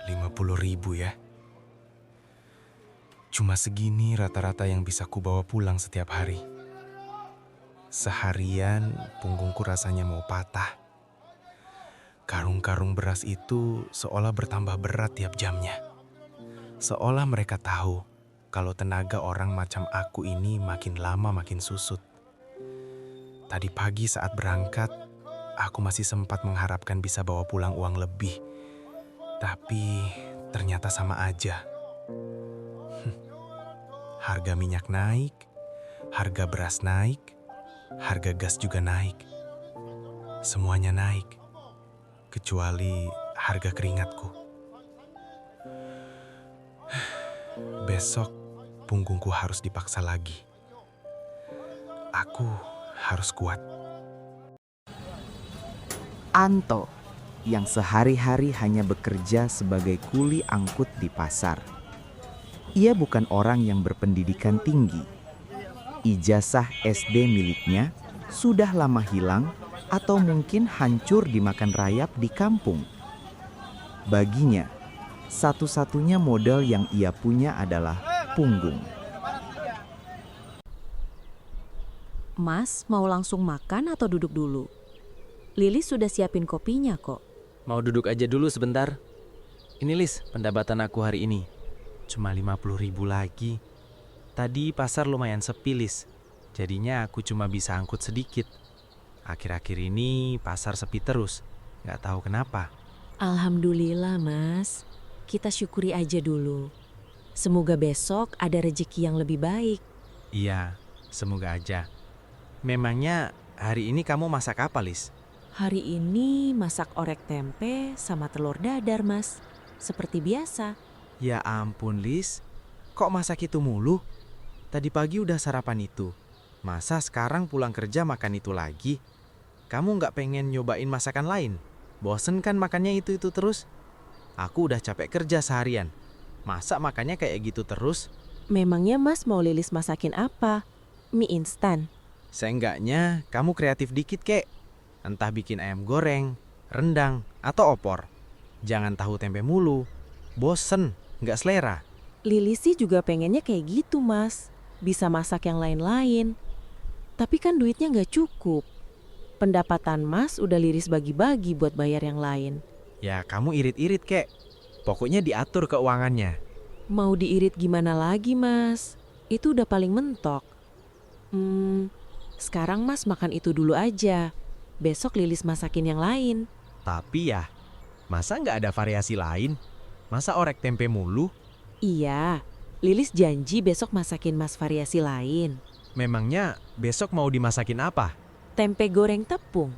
50.000 ya. Cuma segini rata-rata yang bisa kubawa pulang setiap hari. Seharian punggungku rasanya mau patah. Karung-karung beras itu seolah bertambah berat tiap jamnya. Seolah mereka tahu kalau tenaga orang macam aku ini makin lama makin susut. Tadi pagi saat berangkat, aku masih sempat mengharapkan bisa bawa pulang uang lebih. Tapi ternyata sama aja. Harga minyak naik, harga beras naik, harga gas juga naik. Semuanya naik, kecuali harga keringatku. Besok punggungku harus dipaksa lagi. Aku harus kuat. Anto, yang sehari-hari hanya bekerja sebagai kuli angkut di pasar. Ia bukan orang yang berpendidikan tinggi. Ijazah SD miliknya sudah lama hilang atau mungkin hancur dimakan rayap di kampung. Baginya, satu-satunya modal yang ia punya adalah punggung. Mas, mau langsung makan atau duduk dulu? Lilis sudah siapin kopinya kok. Mau duduk aja dulu sebentar. Ini Lis, pendapatan aku hari ini. Cuma 50.000 lagi. Tadi pasar lumayan sepi Lis. Jadinya aku cuma bisa angkut sedikit. Akhir-akhir ini pasar sepi terus. Gak tahu kenapa. Alhamdulillah Mas, kita syukuri aja dulu. Semoga besok ada rezeki yang lebih baik. Iya, semoga aja. Memangnya hari ini kamu masak apa Lis? Hari ini masak orek tempe sama telur dadar Mas. Seperti biasa. Ya ampun Lis, kok masak itu mulu? Tadi pagi udah sarapan itu. Masa sekarang pulang kerja makan itu lagi? Kamu nggak pengen nyobain masakan lain? Bosen kan makannya itu terus? Aku udah capek kerja seharian. Masa makannya kayak gitu terus? Memangnya Mas mau Lilis masakin apa? Mie instan? Seenggaknya kamu kreatif dikit kek. Entah bikin ayam goreng, rendang, atau opor. Jangan tahu tempe mulu. Bosen, nggak selera. Lilis sih juga pengennya kayak gitu Mas. Bisa masak yang lain-lain. Tapi kan duitnya nggak cukup. Pendapatan Mas udah Lilis bagi-bagi buat bayar yang lain. Ya kamu irit-irit kek. Pokoknya diatur keuangannya. Mau diirit gimana lagi Mas? Itu udah paling mentok. Sekarang Mas makan itu dulu aja. Besok Lilis masakin yang lain. Tapi ya, masa nggak ada variasi lain? Masa orek tempe mulu? Iya, Lilis janji besok masakin Mas variasi lain. Memangnya besok mau dimasakin apa? Tempe goreng tepung.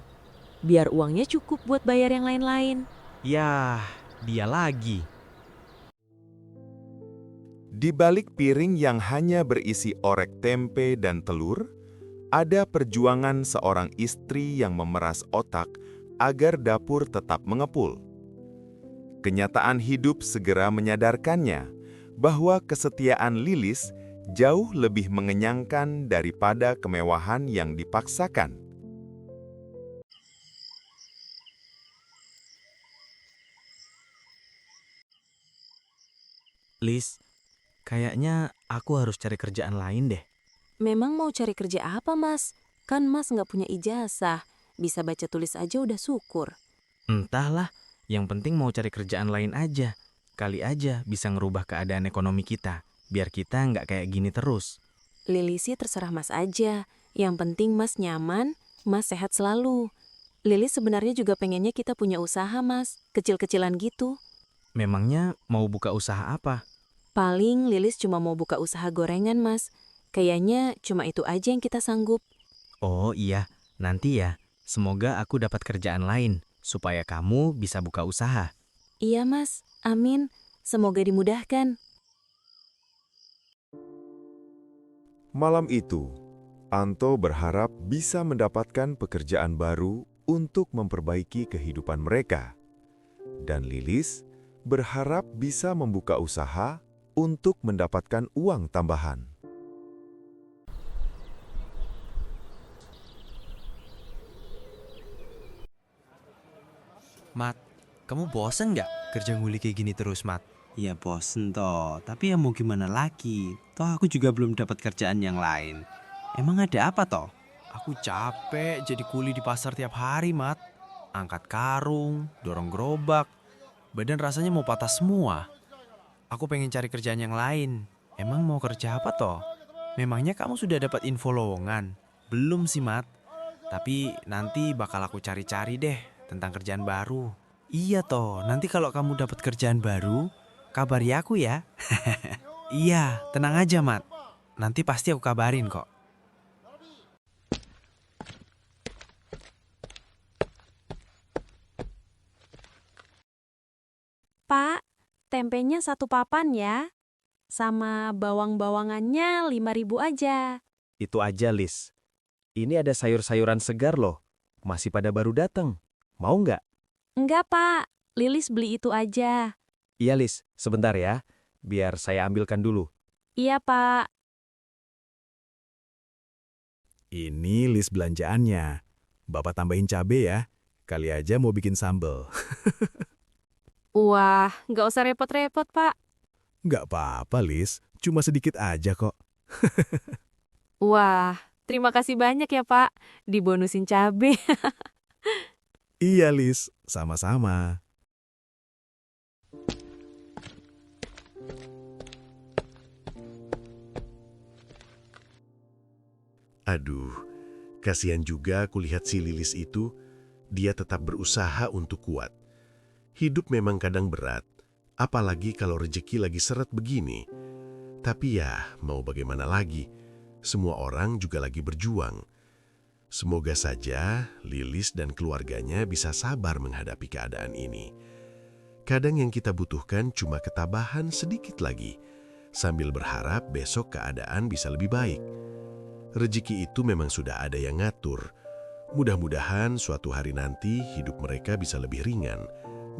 Biar uangnya cukup buat bayar yang lain-lain. Yah, dia lagi. Di balik piring yang hanya berisi orek tempe dan telur, ada perjuangan seorang istri yang memeras otak agar dapur tetap mengepul. Kenyataan hidup segera menyadarkannya bahwa kesetiaan Lilis jauh lebih mengenyangkan daripada kemewahan yang dipaksakan. Lis, kayaknya aku harus cari kerjaan lain deh. Memang mau cari kerja apa Mas? Kan Mas nggak punya ijazah. Bisa baca tulis aja udah syukur. Entahlah, yang penting mau cari kerjaan lain aja. Kali aja bisa ngerubah keadaan ekonomi kita, biar kita nggak kayak gini terus. Lilis sih terserah Mas aja. Yang penting Mas nyaman, Mas sehat selalu. Lilis sebenarnya juga pengennya kita punya usaha Mas, kecil-kecilan gitu. Memangnya mau buka usaha apa? Paling Lilis cuma mau buka usaha gorengan Mas. Kayaknya cuma itu aja yang kita sanggup. Oh iya, nanti ya. Semoga aku dapat kerjaan lain, supaya kamu bisa buka usaha. Iya Mas, amin. Semoga dimudahkan. Malam itu, Anto berharap bisa mendapatkan pekerjaan baru untuk memperbaiki kehidupan mereka. Dan Lilis berharap bisa membuka usaha untuk mendapatkan uang tambahan. Mat, Kamu bosen nggak kerja nguli kayak gini terus, Mat? Ya bosen toh, tapi ya mau gimana lagi? Toh aku juga belum dapat kerjaan yang lain. Emang ada apa toh? Aku capek jadi kuli di pasar tiap hari, Mat. Angkat karung, dorong gerobak. Badan rasanya mau patah semua. Aku pengen cari kerjaan yang lain. Emang mau kerja apa toh? Memangnya kamu sudah dapat info lowongan? Belum sih, Mat. Tapi nanti bakal aku cari-cari deh tentang kerjaan baru. Iya toh, nanti kalau kamu dapat kerjaan baru, kabari aku ya. Iya, tenang aja, Mat. Nanti pasti aku kabarin kok. Pak, tempenya 1 papan ya. Sama bawang-bawangannya 5.000 aja. Itu aja, Lis. Ini ada sayur-sayuran segar loh. Masih pada baru datang. Mau nggak? Enggak, Pak. Lilis beli itu aja. Iya, Lis. Sebentar ya. Biar saya ambilkan dulu. Iya, Pak. Ini list belanjaannya. Bapak tambahin cabe ya. Kali aja mau bikin sambal. Wah, nggak usah repot-repot, Pak. Nggak apa-apa, Lis. Cuma sedikit aja kok. Wah, terima kasih banyak ya, Pak. Dibonusin cabe. Iya, Lis. Sama-sama. Aduh, kasihan juga kulihat si Lilis itu. Dia tetap berusaha untuk kuat. Hidup memang kadang berat, apalagi kalau rejeki lagi seret begini. Tapi ya, mau bagaimana lagi? Semua orang juga lagi berjuang. Semoga saja Lilis dan keluarganya bisa sabar menghadapi keadaan ini. Kadang yang kita butuhkan cuma ketabahan sedikit lagi, sambil berharap besok keadaan bisa lebih baik. Rezeki itu memang sudah ada yang ngatur. Mudah-mudahan suatu hari nanti hidup mereka bisa lebih ringan,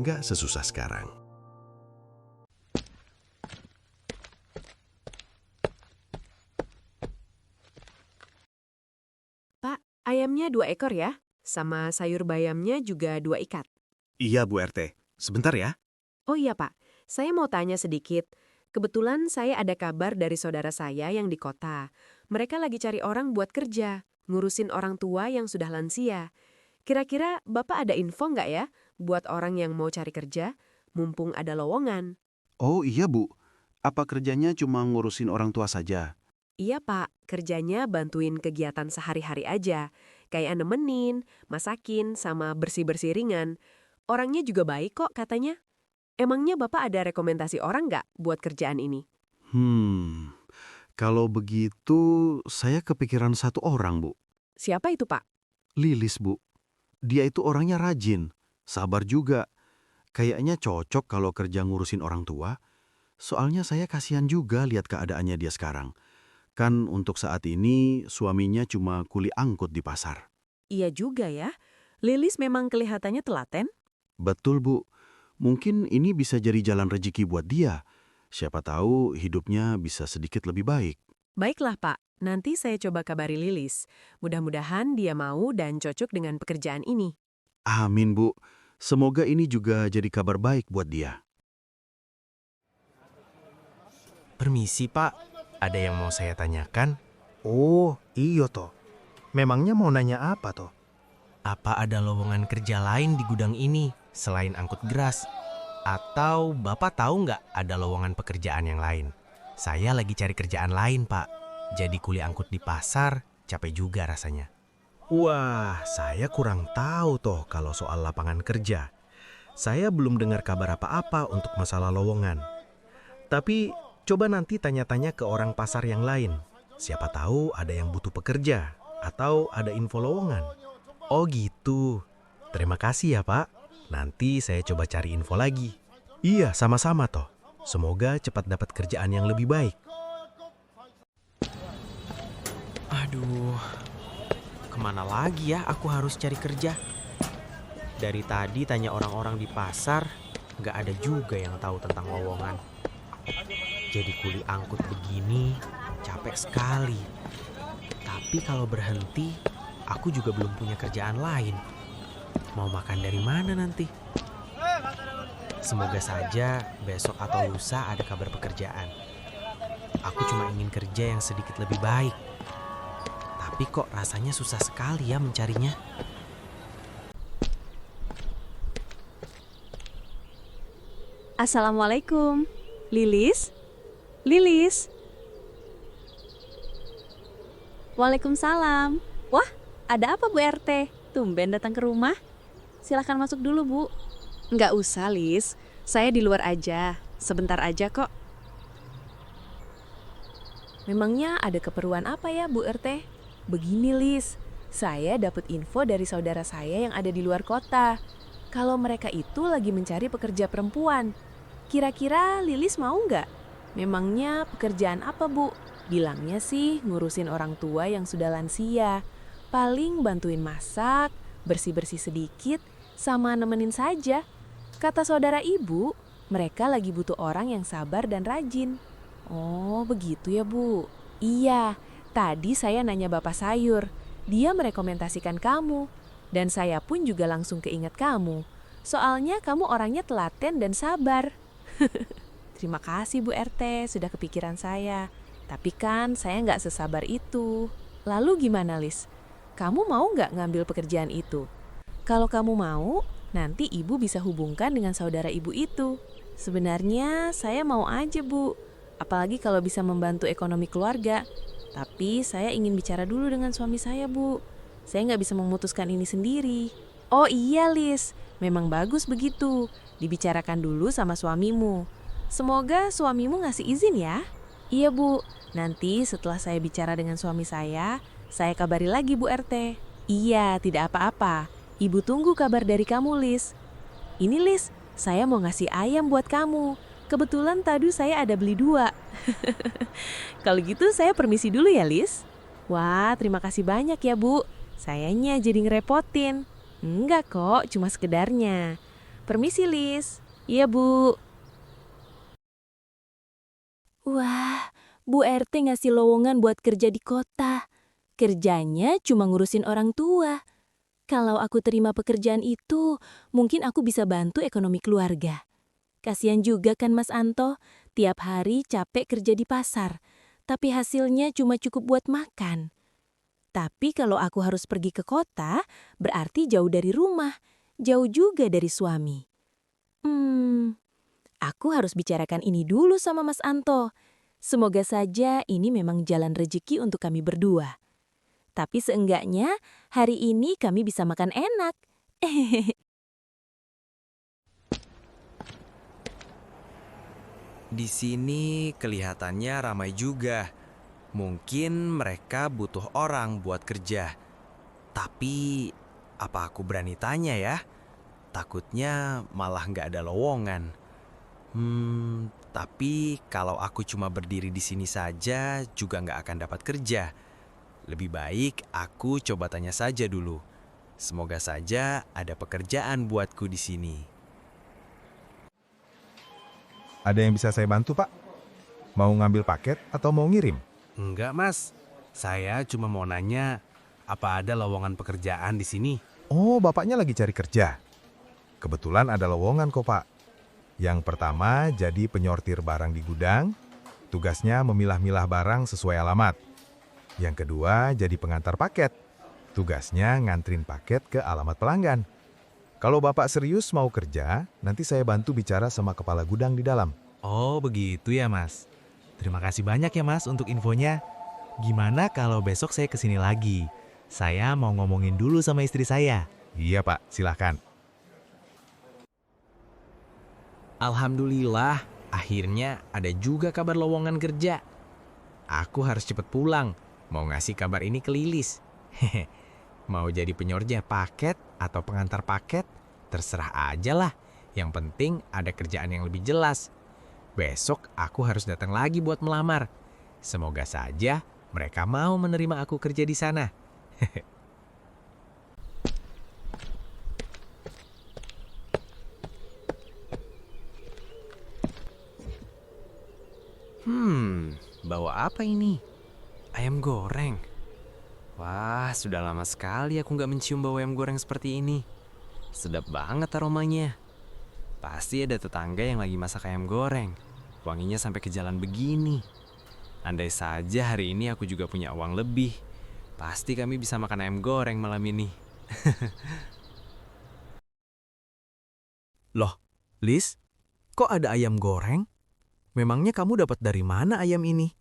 nggak sesusah sekarang. Pak, ayamnya 2 ekor ya? Sama sayur bayamnya juga 2 ikat. Iya, Bu RT. Sebentar ya. Oh iya, Pak. Saya mau tanya sedikit. Kebetulan saya ada kabar dari saudara saya yang di kota. Mereka lagi cari orang buat kerja, ngurusin orang tua yang sudah lansia. Kira-kira Bapak ada info nggak ya buat orang yang mau cari kerja, mumpung ada lowongan? Oh iya Bu, apa kerjanya cuma ngurusin orang tua saja? Iya, Pak. Kerjanya bantuin kegiatan sehari-hari aja. Kayak nemenin, masakin, sama bersih-bersih ringan. Orangnya juga baik kok katanya. Emangnya Bapak ada rekomendasi orang nggak buat kerjaan ini? Kalau begitu saya kepikiran satu orang Bu. Siapa itu, Pak? Lilis Bu. Dia itu orangnya rajin, sabar juga. Kayaknya cocok kalau kerja ngurusin orang tua. Soalnya saya kasihan juga lihat keadaannya dia sekarang. Kan untuk saat ini suaminya cuma kuli angkut di pasar. Iya juga ya. Lilis memang kelihatannya telaten. Betul Bu. Mungkin ini bisa jadi jalan rezeki buat dia. Siapa tahu hidupnya bisa sedikit lebih baik. Baiklah, Pak. Nanti saya coba kabari Lilis. Mudah-mudahan dia mau dan cocok dengan pekerjaan ini. Amin Bu. Semoga ini juga jadi kabar baik buat dia. Permisi, Pak. Ada yang mau saya tanyakan? Oh, iya toh. Memangnya mau nanya apa toh? Apa ada lowongan kerja lain di gudang ini selain angkut beras? Atau Bapak tahu nggak ada lowongan pekerjaan yang lain? Saya lagi cari kerjaan lain, Pak. Jadi kuli angkut di pasar, capek juga rasanya. Wah, saya kurang tahu toh kalau soal lapangan kerja. Saya belum dengar kabar apa-apa untuk masalah lowongan. Tapi coba nanti tanya-tanya ke orang pasar yang lain. Siapa tahu ada yang butuh pekerja atau ada info lowongan. Oh gitu. Terima kasih ya, Pak. Nanti saya coba cari info lagi. Iya, sama-sama toh. Semoga cepat dapat kerjaan yang lebih baik. Aduh, kemana lagi ya aku harus cari kerja? Dari tadi tanya orang-orang di pasar, nggak ada juga yang tahu tentang lowongan. Jadi kuli angkut begini, capek sekali. Tapi kalau berhenti, aku juga belum punya kerjaan lain. Mau makan dari mana nanti? Semoga saja besok atau lusa ada kabar pekerjaan. Aku cuma ingin kerja yang sedikit lebih baik. Tapi kok rasanya susah sekali ya mencarinya. Assalamualaikum. Lilis? Lilis? Waalaikumsalam. Wah, ada apa Bu RT? Tumben datang ke rumah. Silahkan masuk dulu, Bu. Nggak usah, Lis. Saya di luar aja. Sebentar aja kok. Memangnya ada keperluan apa ya, Bu RT? Begini, Lis. Saya dapat info dari saudara saya yang ada di luar kota. Kalau mereka itu lagi mencari pekerja perempuan. Kira-kira Lilis mau nggak? Memangnya pekerjaan apa, Bu? Bilangnya sih ngurusin orang tua yang sudah lansia. Paling bantuin masak, bersih-bersih sedikit, sama nemenin saja. Kata saudara ibu, mereka lagi butuh orang yang sabar dan rajin. Oh, begitu ya, Bu? Iya, tadi saya nanya Bapak Sayur. Dia merekomendasikan kamu. Dan saya pun juga langsung keinget kamu. Soalnya kamu orangnya telaten dan sabar. Terima kasih Bu RT, sudah kepikiran saya. Tapi kan saya nggak sesabar itu. Lalu gimana, Lis? Kamu mau nggak ngambil pekerjaan itu? Kalau kamu mau, nanti ibu bisa hubungkan dengan saudara ibu itu. Sebenarnya saya mau aja, Bu. Apalagi kalau bisa membantu ekonomi keluarga. Tapi saya ingin bicara dulu dengan suami saya, Bu. Saya nggak bisa memutuskan ini sendiri. Oh iya, Lis. Memang bagus begitu. Dibicarakan dulu sama suamimu. Semoga suamimu ngasih izin ya. Iya, Bu. Nanti setelah saya bicara dengan suami saya kabari lagi Bu RT. Iya, tidak apa-apa. Ibu tunggu kabar dari kamu, Lis. Ini, Lis, saya mau ngasih ayam buat kamu. Kebetulan tadi saya ada beli 2. Kalau gitu saya permisi dulu ya, Lis. Wah, terima kasih banyak ya, Bu. Sayanya jadi ngerepotin. Enggak kok, cuma sekedarnya. Permisi, Lis. Iya, Bu. Wah, Bu RT ngasih lowongan buat kerja di kota. Kerjanya cuma ngurusin orang tua. Kalau aku terima pekerjaan itu, mungkin aku bisa bantu ekonomi keluarga. Kasian juga kan Mas Anto, tiap hari capek kerja di pasar, tapi hasilnya cuma cukup buat makan. Tapi kalau aku harus pergi ke kota, berarti jauh dari rumah, jauh juga dari suami. Aku harus bicarakan ini dulu sama Mas Anto. Semoga saja ini memang jalan rezeki untuk kami berdua. Tapi seenggaknya hari ini kami bisa makan enak. Di sini kelihatannya ramai juga. Mungkin mereka butuh orang buat kerja. Tapi apa aku berani tanya ya? Takutnya malah nggak ada lowongan. Tapi kalau aku cuma berdiri di sini saja juga nggak akan dapat kerja. Lebih baik aku coba tanya saja dulu. Semoga saja ada pekerjaan buatku di sini. Ada yang bisa saya bantu, Pak? Mau ngambil paket atau mau ngirim? Enggak, Mas. Saya cuma mau nanya, apa ada lowongan pekerjaan di sini? Oh, Bapaknya lagi cari kerja. Kebetulan ada lowongan kok, Pak. Yang pertama jadi penyortir barang di gudang. Tugasnya memilah-milah barang sesuai alamat. Yang kedua jadi pengantar paket. Tugasnya ngantrin paket ke alamat pelanggan. Kalau Bapak serius mau kerja, nanti saya bantu bicara sama kepala gudang di dalam. Oh, begitu ya, Mas. Terima kasih banyak ya, Mas, untuk infonya. Gimana kalau besok saya kesini lagi? Saya mau ngomongin dulu sama istri saya. Iya, Pak. Silahkan. Alhamdulillah, akhirnya ada juga kabar lowongan kerja. Aku harus cepet pulang. Mau ngasih kabar ini ke Lilis. Mau jadi penyortir paket atau pengantar paket, terserah aja lah. Yang penting ada kerjaan yang lebih jelas. Besok aku harus datang lagi buat melamar. Semoga saja mereka mau menerima aku kerja di sana. Bawa apa ini? Ayam goreng. Wah, sudah lama sekali aku nggak mencium bau ayam goreng seperti ini. Sedap banget aromanya. Pasti ada tetangga yang lagi masak ayam goreng. Wanginya sampai ke jalan begini. Andai saja hari ini aku juga punya uang lebih, pasti kami bisa makan ayam goreng malam ini. Loh, Lis, kok ada ayam goreng? Memangnya kamu dapat dari mana ayam ini?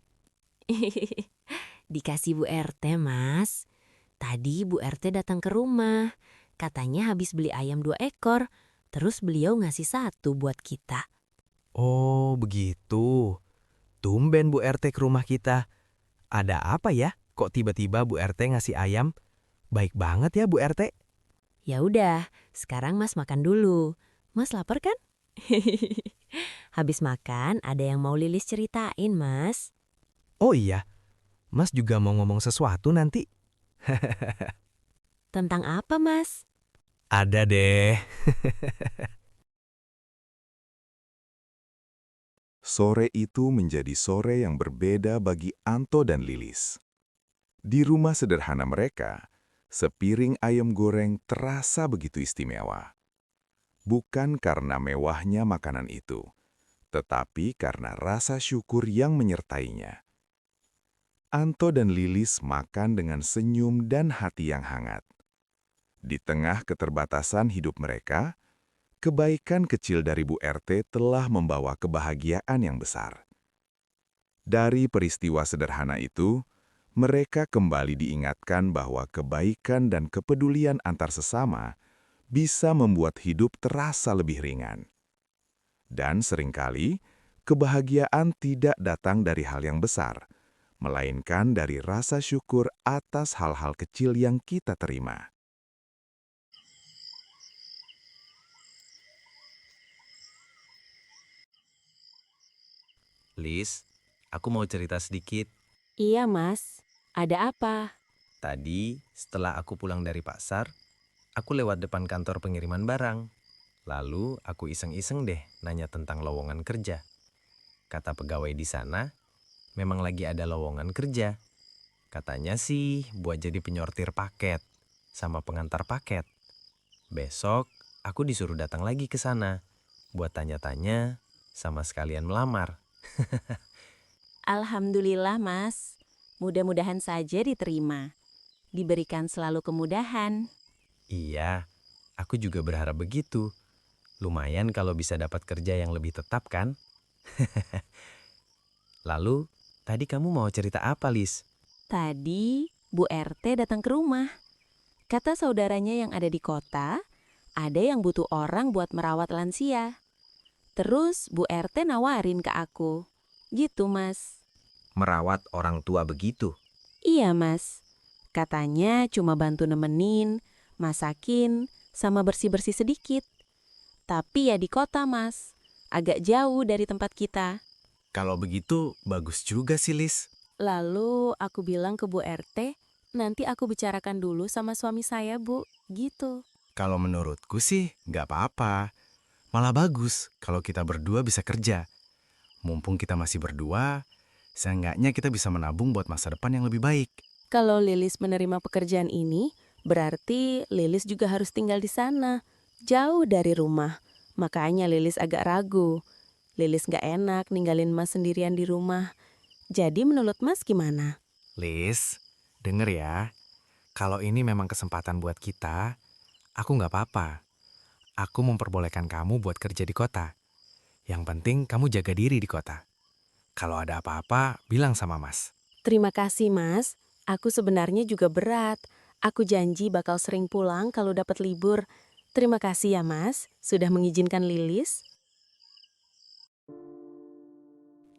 Dikasih Bu RT, Mas. Tadi Bu RT datang ke rumah. Katanya habis beli ayam 2 ekor. Terus beliau ngasih 1 buat kita. Oh, begitu. Tumben Bu RT ke rumah kita. Ada apa ya? Kok tiba-tiba Bu RT ngasih ayam? Baik banget ya Bu RT. Ya udah, sekarang Mas makan dulu. Mas lapar kan? Habis makan ada yang mau Lilis ceritain, Mas. Oh iya, Mas juga mau ngomong sesuatu nanti? Tentang apa, Mas? Ada deh. Sore itu menjadi sore yang berbeda bagi Anto dan Lilis. Di rumah sederhana mereka, sepiring ayam goreng terasa begitu istimewa. Bukan karena mewahnya makanan itu, tetapi karena rasa syukur yang menyertainya. Anto dan Lilis makan dengan senyum dan hati yang hangat. Di tengah keterbatasan hidup mereka, kebaikan kecil dari Bu RT telah membawa kebahagiaan yang besar. Dari peristiwa sederhana itu, mereka kembali diingatkan bahwa kebaikan dan kepedulian antar sesama bisa membuat hidup terasa lebih ringan. Dan seringkali, kebahagiaan tidak datang dari hal yang besar, melainkan dari rasa syukur atas hal-hal kecil yang kita terima. Lis, aku mau cerita sedikit. Iya, Mas. Ada apa? Tadi, setelah aku pulang dari pasar, aku lewat depan kantor pengiriman barang. Lalu, aku iseng-iseng deh nanya tentang lowongan kerja. Kata pegawai di sana, memang lagi ada lowongan kerja. Katanya sih buat jadi penyortir paket sama pengantar paket. Besok, aku disuruh datang lagi ke sana buat tanya-tanya sama sekalian melamar. Alhamdulillah, Mas. Mudah-mudahan saja diterima. Diberikan selalu kemudahan. Iya, aku juga berharap begitu. Lumayan kalau bisa dapat kerja yang lebih tetap kan? Lalu, tadi kamu mau cerita apa, Lis? Tadi Bu RT datang ke rumah. Kata saudaranya yang ada di kota, ada yang butuh orang buat merawat lansia. Terus Bu RT nawarin ke aku. Gitu, Mas. Merawat orang tua begitu? Iya, Mas. Katanya cuma bantu nemenin, masakin, sama bersih-bersih sedikit. Tapi ya di kota, Mas. Agak jauh dari tempat kita. Kalau begitu, bagus juga sih, Lis. Lalu aku bilang ke Bu RT, nanti aku bicarakan dulu sama suami saya, Bu. Gitu. Kalau menurutku sih, nggak apa-apa. Malah bagus kalau kita berdua bisa kerja. Mumpung kita masih berdua, seenggaknya kita bisa menabung buat masa depan yang lebih baik. Kalau Lilis menerima pekerjaan ini, berarti Lilis juga harus tinggal di sana, jauh dari rumah. Makanya Lilis agak ragu. Lilis gak enak ninggalin Mas sendirian di rumah. Jadi menurut Mas gimana? Lis, denger ya. Kalau ini memang kesempatan buat kita, aku nggak apa-apa. Aku memperbolehkan kamu buat kerja di kota. Yang penting kamu jaga diri di kota. Kalau ada apa-apa, bilang sama Mas. Terima kasih, Mas. Aku sebenarnya juga berat. Aku janji bakal sering pulang kalau dapat libur. Terima kasih ya, Mas, sudah mengizinkan Lilis.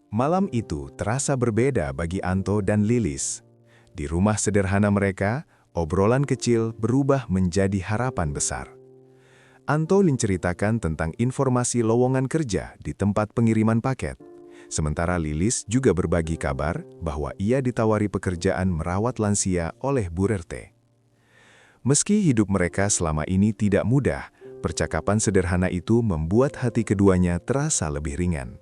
Malam itu terasa berbeda bagi Anto dan Lilis. Di rumah sederhana mereka, obrolan kecil berubah menjadi harapan besar. Anto menceritakan tentang informasi lowongan kerja di tempat pengiriman paket. Sementara Lilis juga berbagi kabar bahwa ia ditawari pekerjaan merawat lansia oleh Bu RT. Meski hidup mereka selama ini tidak mudah, percakapan sederhana itu membuat hati keduanya terasa lebih ringan.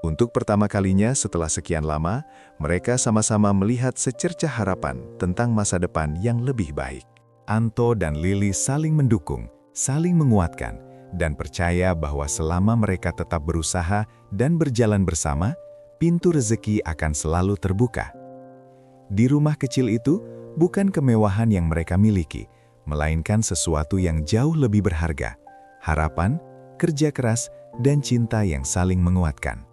Untuk pertama kalinya setelah sekian lama, mereka sama-sama melihat secercah harapan tentang masa depan yang lebih baik. Anto dan Lilis saling mendukung, saling menguatkan, dan percaya bahwa selama mereka tetap berusaha dan berjalan bersama, pintu rezeki akan selalu terbuka. Di rumah kecil itu, bukan kemewahan yang mereka miliki, melainkan sesuatu yang jauh lebih berharga, harapan, kerja keras, dan cinta yang saling menguatkan.